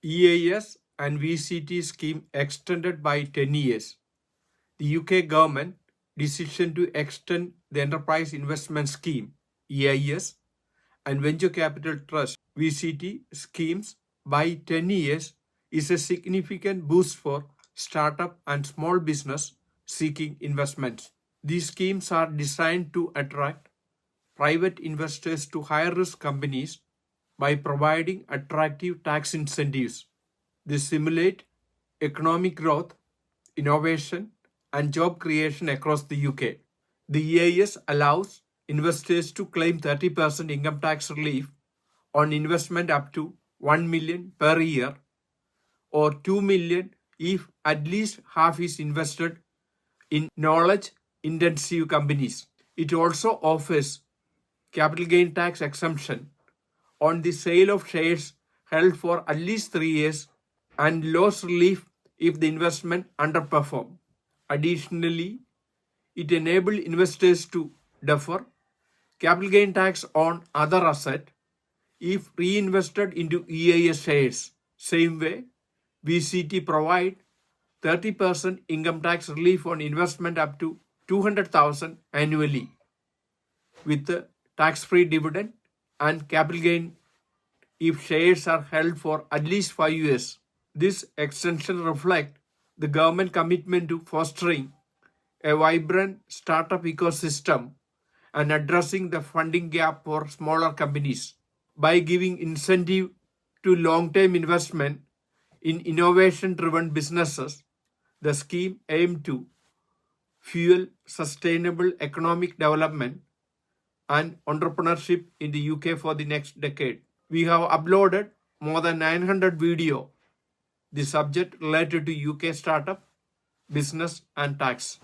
EIS and VCT scheme extended by 10 years. The UK government decision to extend the Enterprise Investment Scheme EIS and Venture Capital Trust VCT schemes by 10 years is a significant boost for startup and small business seeking investments. These schemes are designed to attract private investors to higher risk companies by providing attractive tax incentives. They stimulate economic growth, innovation, and job creation across the UK. The EIS allows investors to claim 30% income tax relief on investment up to 1 million per year or 2 million if at least half is invested in knowledge intensive companies. It also offers capital gain tax exemption on the sale of shares held for at least 3 years and loss relief if the investment underperform. Additionally, it enabled investors to defer capital gain tax on other asset if reinvested into EIS shares. Same way, VCT provide 30% income tax relief on investment up to 200,000 annually with the tax-free dividend and capital gain if shares are held for at least 5 years. This extension reflects the government commitment to fostering a vibrant startup ecosystem and addressing the funding gap for smaller companies. By giving incentive to long-term investment in innovation-driven businesses, the scheme aims to fuel sustainable economic development and entrepreneurship in the UK for the next decade. We have uploaded more than 900 videos, the subject related to UK startup, business and tax.